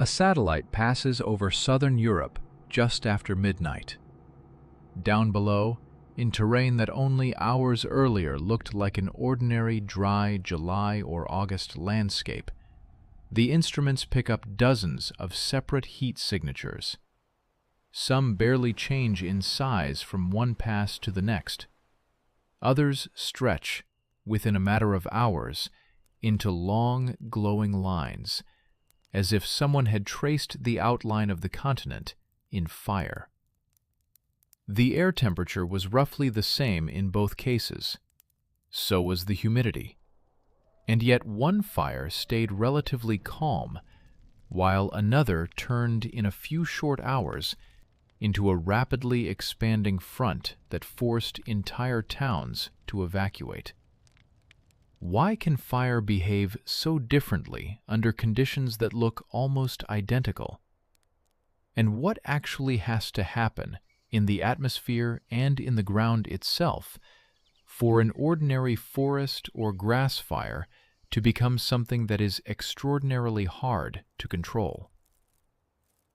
A satellite passes over southern Europe just after midnight. Down below, in terrain that only hours earlier looked like an ordinary dry July or August landscape, the instruments pick up dozens of separate heat signatures. Some barely change in size from one pass to the next. Others stretch, within a matter of hours, into long, glowing lines, as if someone had traced the outline of the continent in fire. The air temperature was roughly the same in both cases. So was the humidity. And yet one fire stayed relatively calm, while another turned in a few short hours into a rapidly expanding front that forced entire towns to evacuate. Why can fire behave so differently under conditions that look almost identical? And what actually has to happen in the atmosphere and in the ground itself for an ordinary forest or grass fire to become something that is extraordinarily hard to control?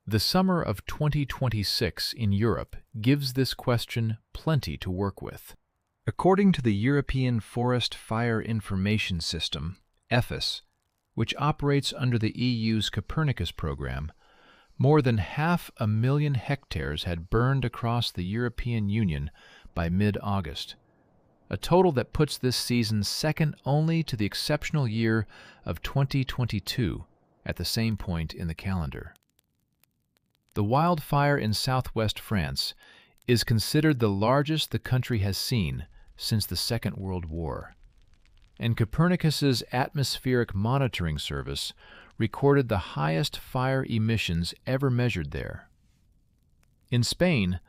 The summer of 2026 in Europe gives this question plenty to work with. According to the European Forest Fire Information System, EFIS, which operates under the EU's Copernicus program, more than 500,000 hectares had burned across the European Union by mid-August, a total that puts this season second only to the exceptional year of 2022 at the same point in the calendar. The wildfire in southwest France is considered the largest the country has seen since the Second World War, and Copernicus's atmospheric monitoring service recorded the highest fire emissions ever measured there. In Spain,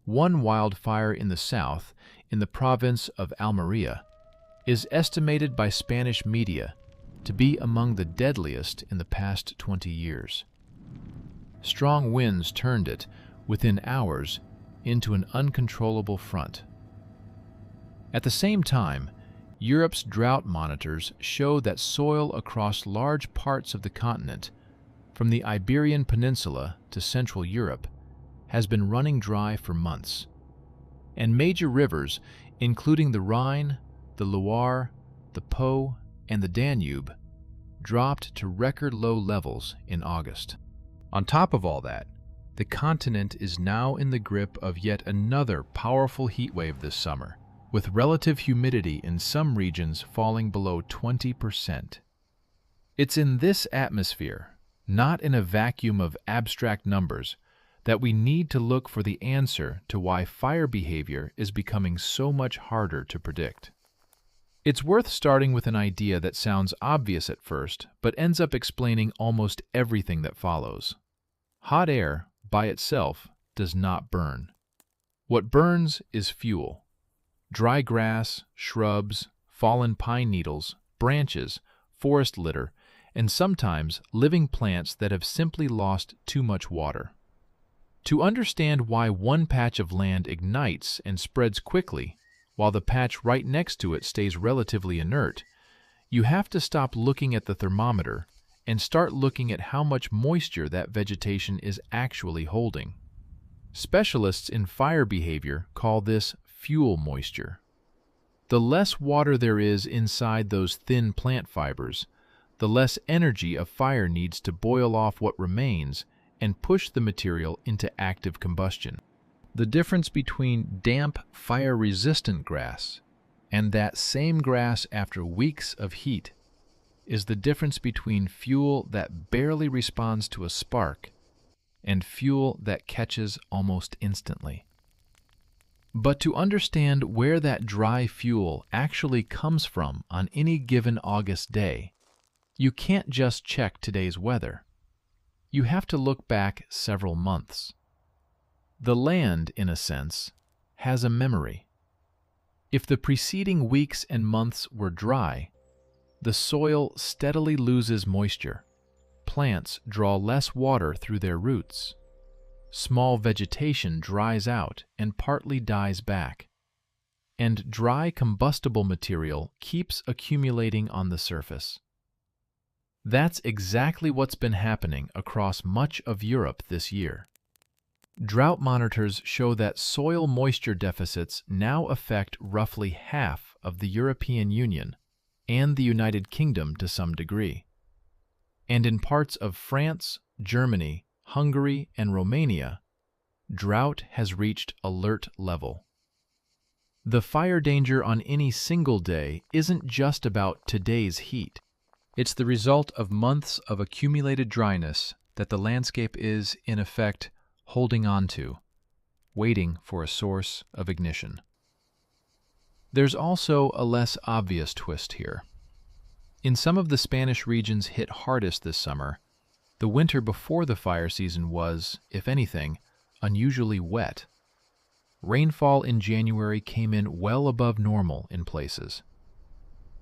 one wildfire in the south, in the province of Almería, is estimated by Spanish media to be among the deadliest in the past 20 years. Strong winds turned it, within hours, into an uncontrollable front. At the same time, Europe's drought monitors show that soil across large parts of the continent, from the Iberian Peninsula to Central Europe, has been running dry for months. And major rivers, including the Rhine, the Loire, the Po, and the Danube, dropped to record low levels in August. On top of all that, the continent is now in the grip of yet another powerful heatwave this summer, with relative humidity in some regions falling below 20%. It's in this atmosphere, not in a vacuum of abstract numbers, that we need to look for the answer to why fire behavior is becoming so much harder to predict. It's worth starting with an idea that sounds obvious at first, but ends up explaining almost everything that follows. Hot air, by itself, does not burn. What burns is fuel. Dry grass, shrubs, fallen pine needles, branches, forest litter, and sometimes living plants that have simply lost too much water. To understand why one patch of land ignites and spreads quickly, while the patch right next to it stays relatively inert, you have to stop looking at the thermometer and start looking at how much moisture that vegetation is actually holding. Specialists in fire behavior call this fuel moisture. The less water there is inside those thin plant fibers, the less energy a fire needs to boil off what remains and push the material into active combustion. The difference between damp, fire-resistant grass and that same grass after weeks of heat is the difference between fuel that barely responds to a spark and fuel that catches almost instantly. But to understand where that dry fuel actually comes from on any given August day, you can't just check today's weather. You have to look back several months. The land, in a sense, has a memory. If the preceding weeks and months were dry, the soil steadily loses moisture. Plants draw less water through their roots. Small vegetation dries out and partly dies back. And dry combustible material keeps accumulating on the surface. That's exactly what's been happening across much of Europe this year. Drought monitors show that soil moisture deficits now affect roughly half of the European Union and the United Kingdom to some degree. And in parts of France, Germany, Hungary, and Romania, drought has reached alert level. The fire danger on any single day isn't just about today's heat. It's the result of months of accumulated dryness that the landscape is, in effect, holding on to, waiting for a source of ignition. There's also a less obvious twist here. In some of the Spanish regions hit hardest this summer, the winter before the fire season was, if anything, unusually wet. Rainfall in January came in well above normal in places.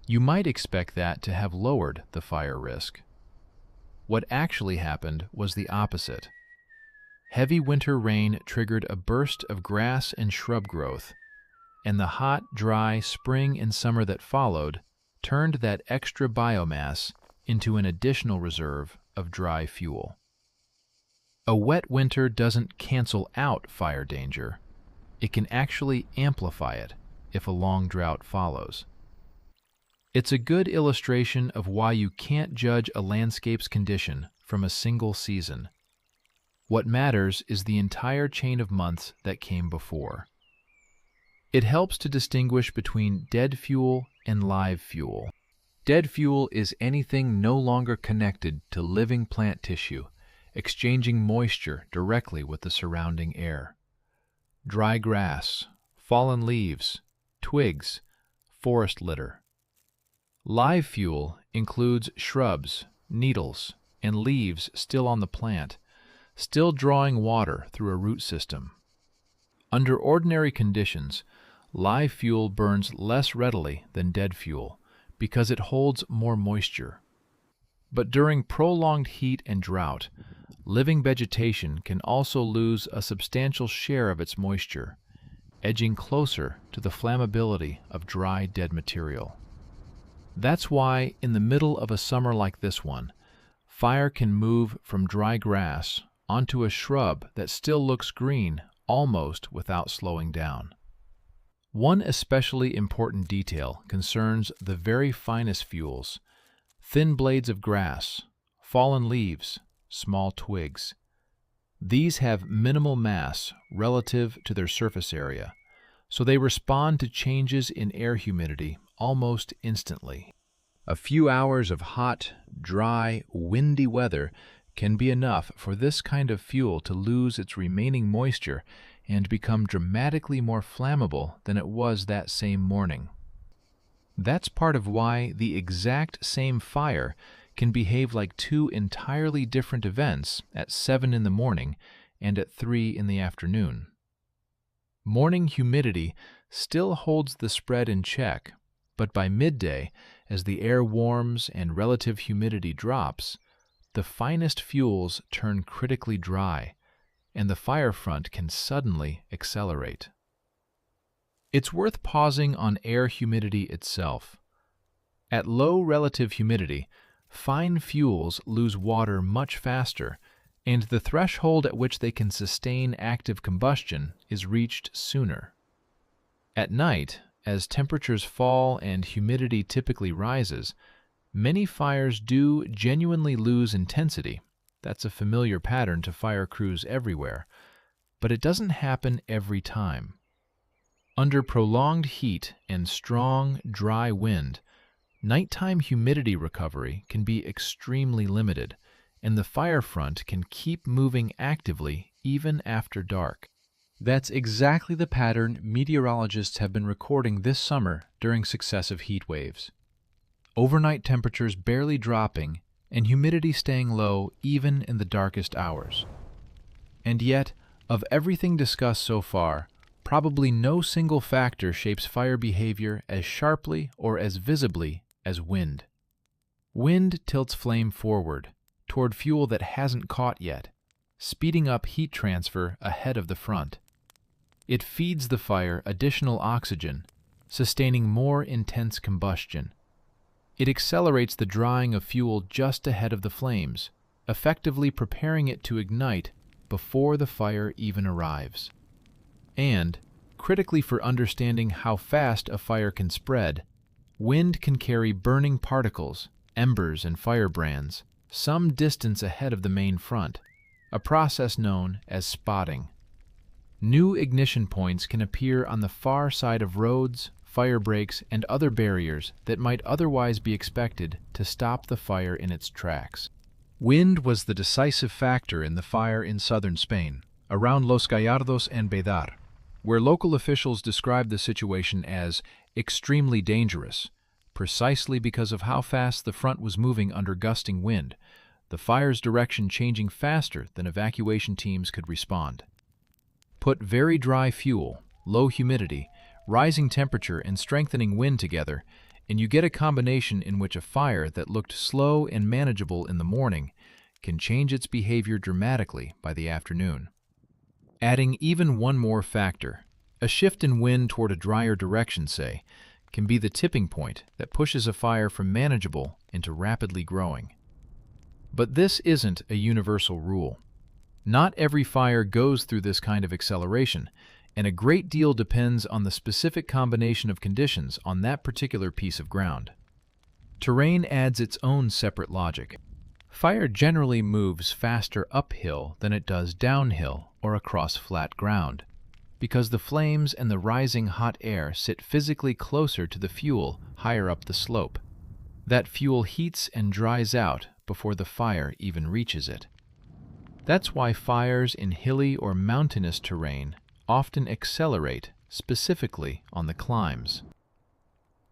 You might expect that to have lowered the fire risk. What actually happened was the opposite. Heavy winter rain triggered a burst of grass and shrub growth, and the hot, dry spring and summer that followed turned that extra biomass into an additional reserve of dry fuel. A wet winter doesn't cancel out fire danger. It can actually amplify it if a long drought follows. It's a good illustration of why you can't judge a landscape's condition from a single season. What matters is the entire chain of months that came before. It helps to distinguish between dead fuel and live fuel. Dead fuel is anything no longer connected to living plant tissue, exchanging moisture directly with the surrounding air. Dry grass, fallen leaves, twigs, forest litter. Live fuel includes shrubs, needles, and leaves still on the plant, still drawing water through a root system. Under ordinary conditions, live fuel burns less readily than dead fuel because it holds more moisture. But during prolonged heat and drought, living vegetation can also lose a substantial share of its moisture, edging closer to the flammability of dry, dead material. That's why, in the middle of a summer like this one, fire can move from dry grass onto a shrub that still looks green almost without slowing down. One especially important detail concerns the very finest fuels: thin blades of grass, fallen leaves, small twigs. These have minimal mass relative to their surface area, so they respond to changes in air humidity almost instantly. A few hours of hot, dry, windy weather can be enough for this kind of fuel to lose its remaining moisture and become dramatically more flammable than it was that same morning. That's part of why the exact same fire can behave like two entirely different events at 7 in the morning and at 3 in the afternoon. Morning humidity still holds the spread in check, but by midday, as the air warms and relative humidity drops, the finest fuels turn critically dry, and the fire front can suddenly accelerate. It's worth pausing on air humidity itself. At low relative humidity, fine fuels lose water much faster, and the threshold at which they can sustain active combustion is reached sooner. At night, as temperatures fall and humidity typically rises, many fires do genuinely lose intensity. That's a familiar pattern to fire crews everywhere, but it doesn't happen every time. Under prolonged heat and strong, dry wind, nighttime humidity recovery can be extremely limited, and the fire front can keep moving actively even after dark. That's exactly the pattern meteorologists have been recording this summer during successive heat waves. Overnight temperatures barely dropping and humidity staying low even in the darkest hours. And yet, of everything discussed so far, probably no single factor shapes fire behavior as sharply or as visibly as wind. Wind tilts flame forward, toward fuel that hasn't caught yet, speeding up heat transfer ahead of the front. It feeds the fire additional oxygen, sustaining more intense combustion. It accelerates the drying of fuel just ahead of the flames, effectively preparing it to ignite before the fire even arrives. And, critically for understanding how fast a fire can spread, wind can carry burning particles, embers and firebrands, some distance ahead of the main front, a process known as spotting. New ignition points can appear on the far side of roads, fire breaks, and other barriers that might otherwise be expected to stop the fire in its tracks. Wind was the decisive factor in the fire in southern Spain, around Los Gallardos and Bédar, where local officials described the situation as extremely dangerous, precisely because of how fast the front was moving under gusting wind, the fire's direction changing faster than evacuation teams could respond. Put very dry fuel, low humidity, rising temperature, and strengthening wind together, and you get a combination in which a fire that looked slow and manageable in the morning can change its behavior dramatically by the afternoon. Adding even one more factor, a shift in wind toward a drier direction, say, can be the tipping point that pushes a fire from manageable into rapidly growing. But this isn't a universal rule. Not every fire goes through this kind of acceleration, and a great deal depends on the specific combination of conditions on that particular piece of ground. Terrain adds its own separate logic. Fire generally moves faster uphill than it does downhill or across flat ground, because the flames and the rising hot air sit physically closer to the fuel higher up the slope. That fuel heats and dries out before the fire even reaches it. That's why fires in hilly or mountainous terrain often accelerate specifically on the climbs.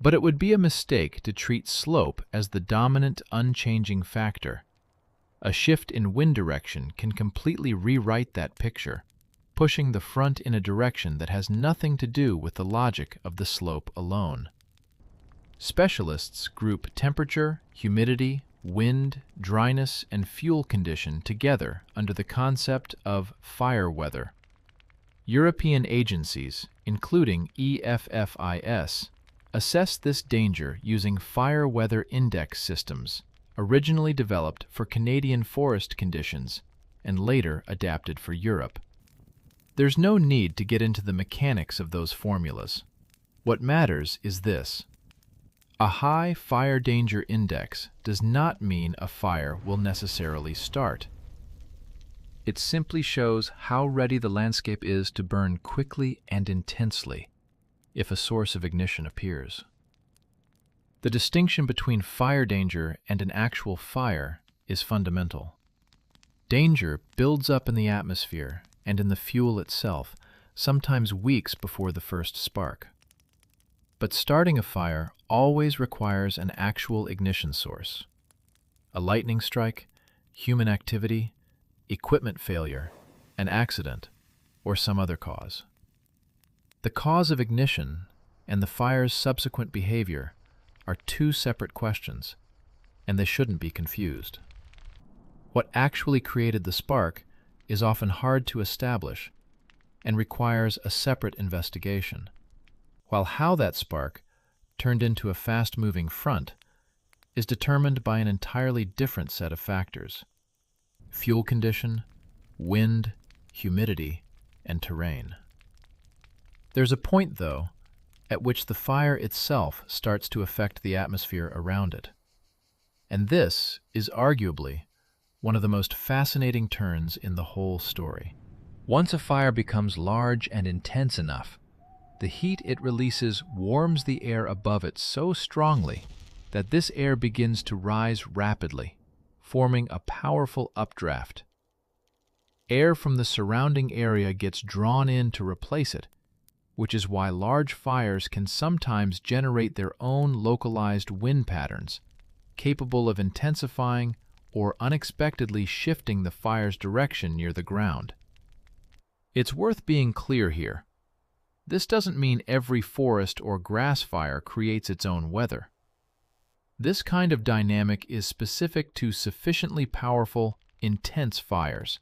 But it would be a mistake to treat slope as the dominant, unchanging factor. A shift in wind direction can completely rewrite that picture, pushing the front in a direction that has nothing to do with the logic of the slope alone. Specialists group temperature, humidity, wind, dryness, and fuel condition together under the concept of fire weather. European agencies, including EFFIS, assess this danger using fire weather index systems, originally developed for Canadian forest conditions and later adapted for Europe. There's no need to get into the mechanics of those formulas. What matters is this. A high fire danger index does not mean a fire will necessarily start. It simply shows how ready the landscape is to burn quickly and intensely if a source of ignition appears. The distinction between fire danger and an actual fire is fundamental. Danger builds up in the atmosphere and in the fuel itself, sometimes weeks before the first spark. But starting a fire always requires an actual ignition source. A lightning strike, human activity, equipment failure, an accident, or some other cause. The cause of ignition and the fire's subsequent behavior are two separate questions, and they shouldn't be confused. What actually created the spark is often hard to establish and requires a separate investigation, while how that spark turned into a fast-moving front is determined by an entirely different set of factors: fuel condition, wind, humidity, and terrain. There's a point, though, at which the fire itself starts to affect the atmosphere around it. And this is arguably one of the most fascinating turns in the whole story. Once a fire becomes large and intense enough, the heat it releases warms the air above it so strongly that this air begins to rise rapidly, forming a powerful updraft. Air from the surrounding area gets drawn in to replace it, which is why large fires can sometimes generate their own localized wind patterns, capable of intensifying or unexpectedly shifting the fire's direction near the ground. It's worth being clear here. This doesn't mean every forest or grass fire creates its own weather. This kind of dynamic is specific to sufficiently powerful, intense fires,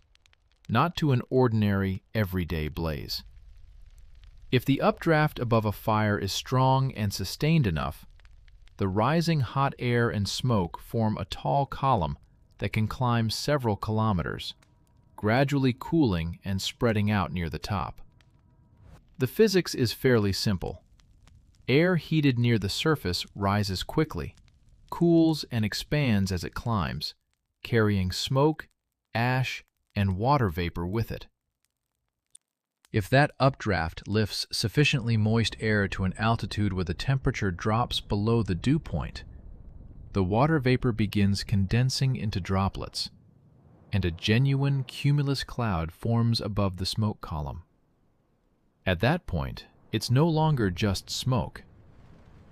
not to an ordinary, everyday blaze. If the updraft above a fire is strong and sustained enough, the rising hot air and smoke form a tall column that can climb several kilometers, gradually cooling and spreading out near the top. The physics is fairly simple. Air heated near the surface rises quickly, cools and expands as it climbs, carrying smoke, ash, and water vapor with it. If that updraft lifts sufficiently moist air to an altitude where the temperature drops below the dew point, the water vapor begins condensing into droplets, and a genuine cumulus cloud forms above the smoke column. At that point, it's no longer just smoke.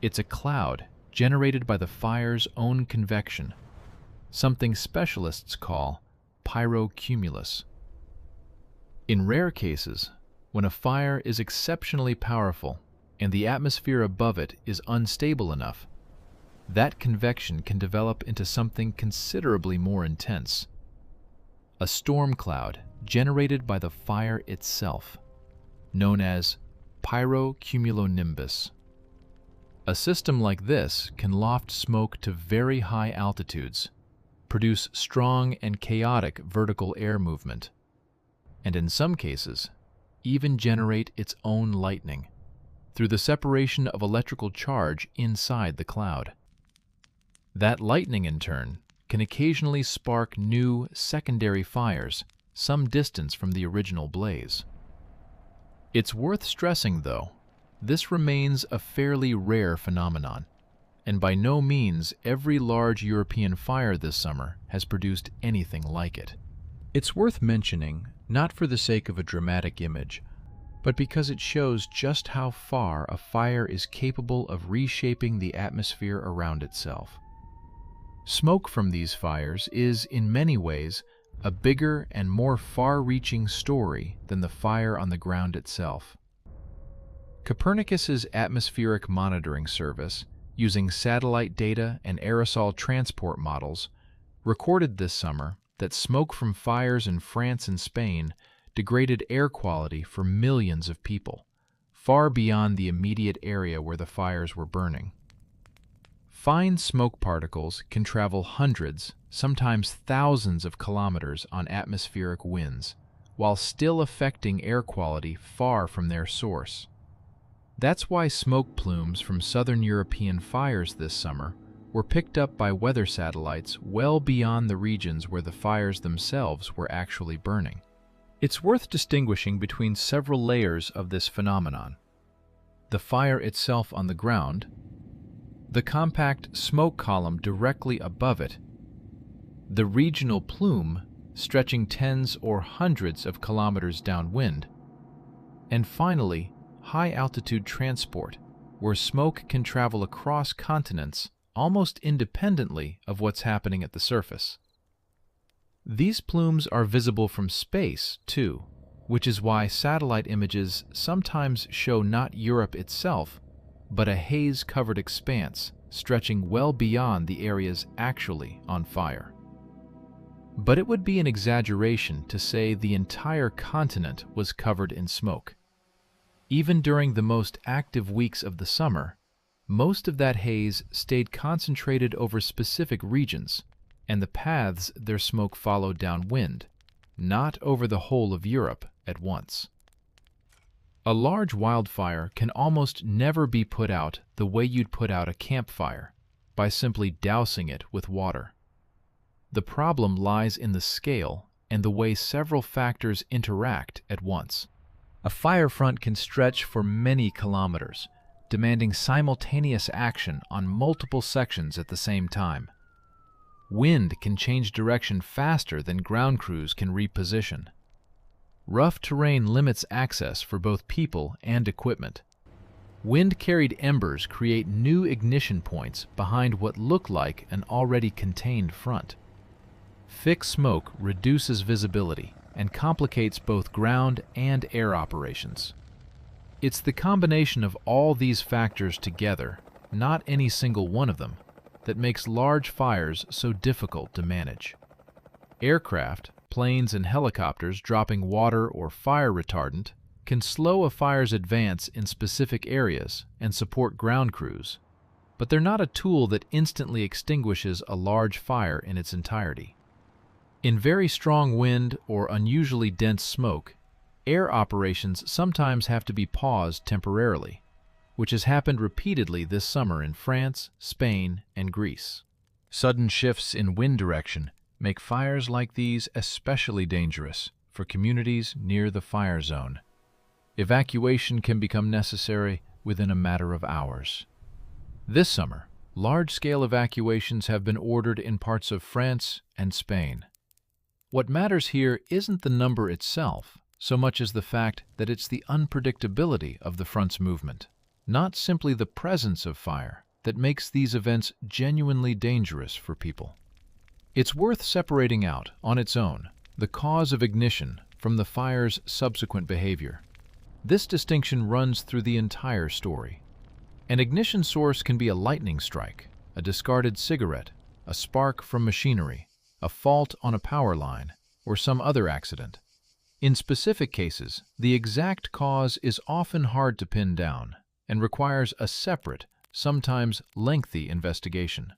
It's a cloud generated by the fire's own convection, something specialists call pyrocumulus. In rare cases, when a fire is exceptionally powerful and the atmosphere above it is unstable enough, that convection can develop into something considerably more intense. A storm cloud generated by the fire itself, known as pyrocumulonimbus. A system like this can loft smoke to very high altitudes, produce strong and chaotic vertical air movement, and in some cases, even generate its own lightning through the separation of electrical charge inside the cloud. That lightning, in turn, can occasionally spark new secondary fires some distance from the original blaze. It's worth stressing, though, this remains a fairly rare phenomenon, and by no means every large European fire this summer has produced anything like it. It's worth mentioning, not for the sake of a dramatic image, but because it shows just how far a fire is capable of reshaping the atmosphere around itself. Smoke from these fires is, in many ways, a bigger and more far-reaching story than the fire on the ground itself. Copernicus's atmospheric monitoring service, using satellite data and aerosol transport models, recorded this summer that smoke from fires in France and Spain degraded air quality for millions of people, far beyond the immediate area where the fires were burning. Fine smoke particles can travel hundreds, sometimes thousands of kilometers on atmospheric winds, while still affecting air quality far from their source. That's why smoke plumes from southern European fires this summer were picked up by weather satellites well beyond the regions where the fires themselves were actually burning. It's worth distinguishing between several layers of this phenomenon: the fire itself on the ground, the compact smoke column directly above it, the regional plume stretching tens or hundreds of kilometers downwind, and finally, high-altitude transport, where smoke can travel across continents almost independently of what's happening at the surface. These plumes are visible from space, too, which is why satellite images sometimes show not Europe itself, but a haze-covered expanse stretching well beyond the areas actually on fire. But it would be an exaggeration to say the entire continent was covered in smoke. Even during the most active weeks of the summer, most of that haze stayed concentrated over specific regions and the paths their smoke followed downwind, not over the whole of Europe at once. A large wildfire can almost never be put out the way you'd put out a campfire, by simply dousing it with water. The problem lies in the scale and the way several factors interact at once. A fire front can stretch for many kilometers, demanding simultaneous action on multiple sections at the same time. Wind can change direction faster than ground crews can reposition. Rough terrain limits access for both people and equipment. Wind-carried embers create new ignition points behind what look like an already contained front. Thick smoke reduces visibility and complicates both ground and air operations. It's the combination of all these factors together, not any single one of them, that makes large fires so difficult to manage. Aircraft, planes, and helicopters dropping water or fire retardant can slow a fire's advance in specific areas and support ground crews. but they're not a tool that instantly extinguishes a large fire in its entirety. In very strong wind or unusually dense smoke, air operations sometimes have to be paused temporarily, which has happened repeatedly this summer in France, Spain, and Greece. Sudden shifts in wind direction make fires like these especially dangerous for communities near the fire zone. Evacuation can become necessary within a matter of hours. This summer, large-scale evacuations have been ordered in parts of France and Spain. What matters here isn't the number itself, so much as the fact that it's the unpredictability of the front's movement, not simply the presence of fire, that makes these events genuinely dangerous for people. It's worth separating out, on its own, the cause of ignition from the fire's subsequent behavior. This distinction runs through the entire story. An ignition source can be a lightning strike, a discarded cigarette, a spark from machinery, a fault on a power line, or some other accident. In specific cases, the exact cause is often hard to pin down and requires a separate, sometimes lengthy investigation.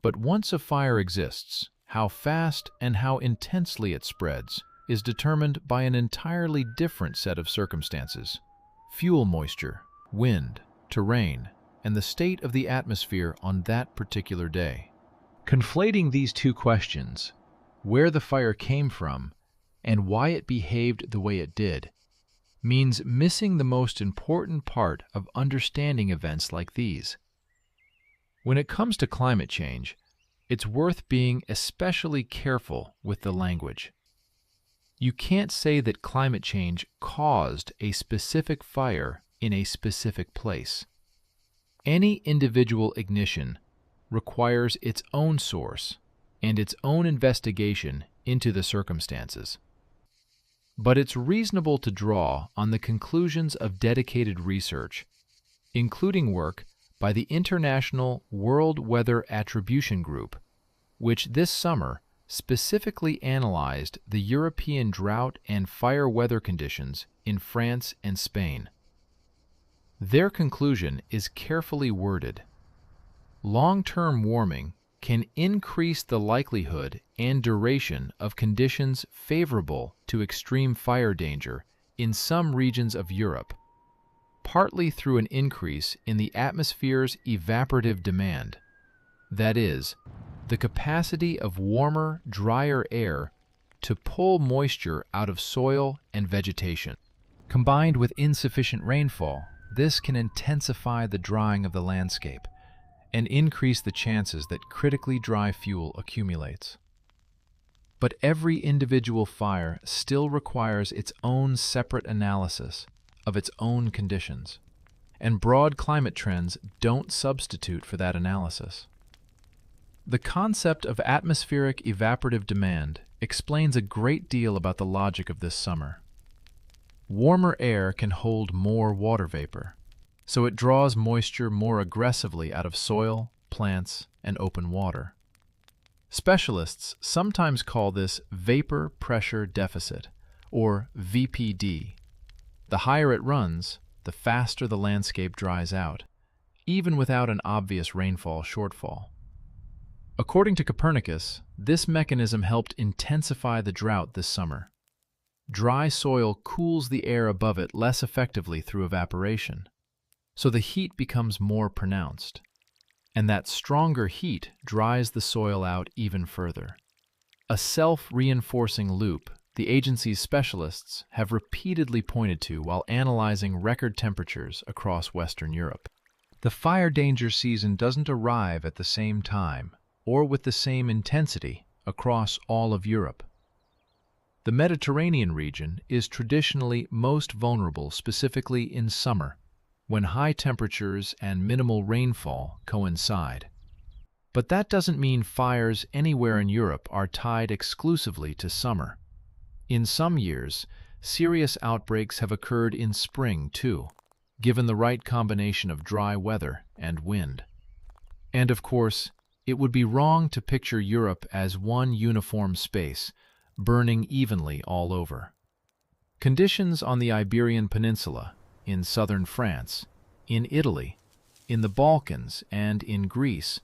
But once a fire exists, how fast and how intensely it spreads is determined by an entirely different set of circumstances: fuel moisture, wind, terrain, and the state of the atmosphere on that particular day. Conflating these two questions, where the fire came from and why it behaved the way it did, means missing the most important part of understanding events like these. When it comes to climate change, it's worth being especially careful with the language. You can't say that climate change caused a specific fire in a specific place. Any individual ignition requires its own source and its own investigation into the circumstances. But it's reasonable to draw on the conclusions of dedicated research, including work by the International World Weather Attribution Group, which this summer specifically analyzed the European drought and fire weather conditions in France and Spain. Their conclusion is carefully worded. Long-term warming can increase the likelihood and duration of conditions favorable to extreme fire danger in some regions of Europe, partly through an increase in the atmosphere's evaporative demand, that is, the capacity of warmer, drier air to pull moisture out of soil and vegetation. Combined with insufficient rainfall, this can intensify the drying of the landscape and increase the chances that critically dry fuel accumulates. But every individual fire still requires its own separate analysis of its own conditions, and broad climate trends don't substitute for that analysis. The concept of atmospheric evaporative demand explains a great deal about the logic of this summer. Warmer air can hold more water vapor, so it draws moisture more aggressively out of soil, plants, and open water. Specialists sometimes call this vapor pressure deficit, or VPD. The higher it runs, the faster the landscape dries out, even without an obvious rainfall shortfall. According to Copernicus, this mechanism helped intensify the drought this summer. Dry soil cools the air above it less effectively through evaporation, so the heat becomes more pronounced, and that stronger heat dries the soil out even further. A self-reinforcing loop the agency's specialists have repeatedly pointed to while analyzing record temperatures across Western Europe. The fire danger season doesn't arrive at the same time or with the same intensity across all of Europe. The Mediterranean region is traditionally most vulnerable, specifically in summer, when high temperatures and minimal rainfall coincide. But that doesn't mean fires anywhere in Europe are tied exclusively to summer. In some years, serious outbreaks have occurred in spring too, given the right combination of dry weather and wind. And of course, it would be wrong to picture Europe as one uniform space, burning evenly all over. Conditions on the Iberian Peninsula, in southern France, in Italy, in the Balkans, and in Greece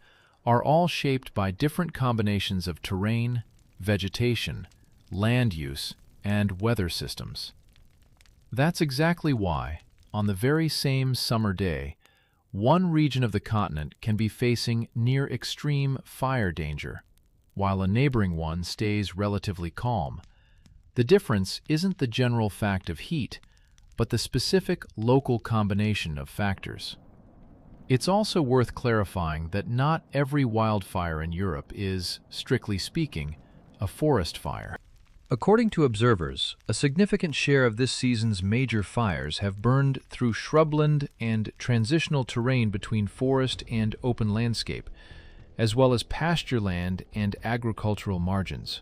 are all shaped by different combinations of terrain, vegetation, land use, and weather systems. That's exactly why, on the very same summer day, one region of the continent can be facing near extreme fire danger, while a neighboring one stays relatively calm. The difference isn't the general fact of heat, but the specific local combination of factors. It's also worth clarifying that not every wildfire in Europe is, strictly speaking, a forest fire. According to observers, a significant share of this season's major fires have burned through shrubland and transitional terrain between forest and open landscape, as well as pasture land and agricultural margins.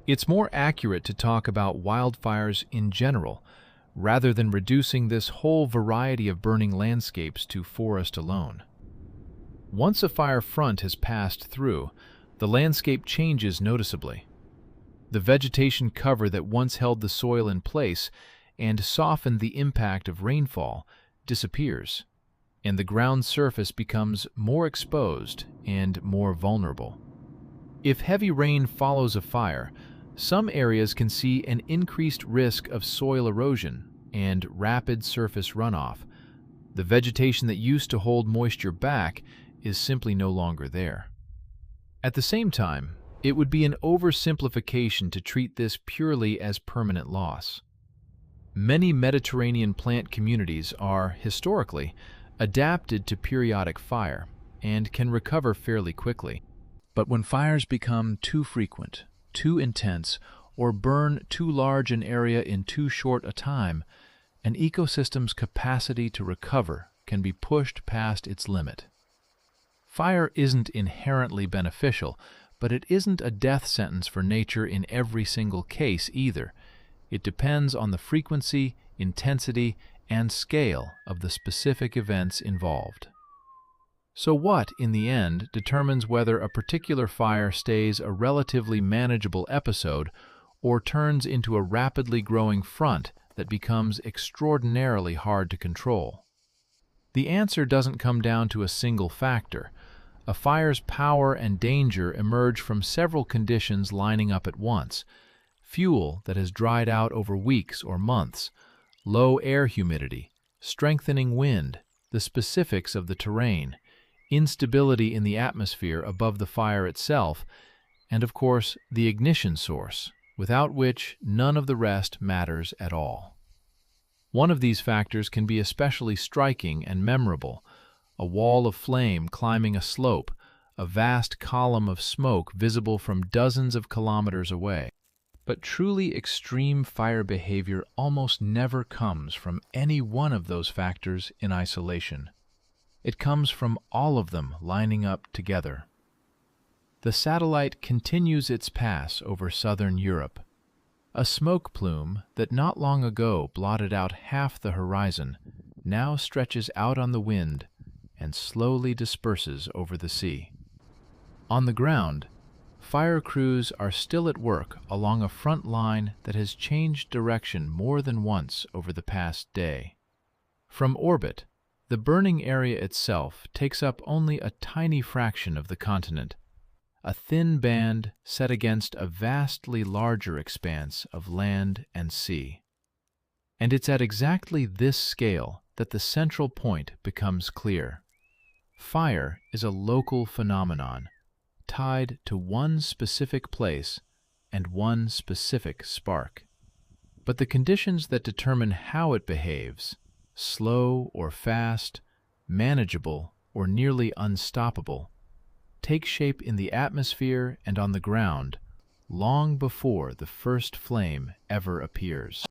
It's more accurate to talk about wildfires in general, rather than reducing this whole variety of burning landscapes to forest alone. Once a fire front has passed through, the landscape changes noticeably. The vegetation cover that once held the soil in place and softened the impact of rainfall disappears, and the ground surface becomes more exposed and more vulnerable. If heavy rain follows a fire, some areas can see an increased risk of soil erosion and rapid surface runoff. The vegetation that used to hold moisture back is simply no longer there. At the same time, it would be an oversimplification to treat this purely as permanent loss. Many Mediterranean plant communities are, historically, adapted to periodic fire and can recover fairly quickly. But when fires become too frequent, too intense, or burn too large an area in too short a time, an ecosystem's capacity to recover can be pushed past its limit. Fire isn't inherently beneficial, but it isn't a death sentence for nature in every single case either. It depends on the frequency, intensity, and scale of the specific events involved. So what, in the end, determines whether a particular fire stays a relatively manageable episode or turns into a rapidly growing front that becomes extraordinarily hard to control? The answer doesn't come down to a single factor. A fire's power and danger emerge from several conditions lining up at once: fuel that has dried out over weeks or months, low air humidity, strengthening wind, the specifics of the terrain, instability in the atmosphere above the fire itself, and of course the ignition source, without which none of the rest matters at all. One of these factors can be especially striking and memorable: a wall of flame climbing a slope, a vast column of smoke visible from dozens of kilometers away. But truly extreme fire behavior almost never comes from any one of those factors in isolation. It comes from all of them lining up together. The satellite continues its pass over southern Europe. A smoke plume that not long ago blotted out half the horizon now stretches out on the wind and slowly disperses over the sea. On the ground, fire crews are still at work along a front line that has changed direction more than once over the past day. From orbit, the burning area itself takes up only a tiny fraction of the continent, a thin band set against a vastly larger expanse of land and sea. And it's at exactly this scale that the central point becomes clear. Fire is a local phenomenon, tied to one specific place and one specific spark. But the conditions that determine how it behaves, slow or fast, manageable or nearly unstoppable, take shape in the atmosphere and on the ground long before the first flame ever appears.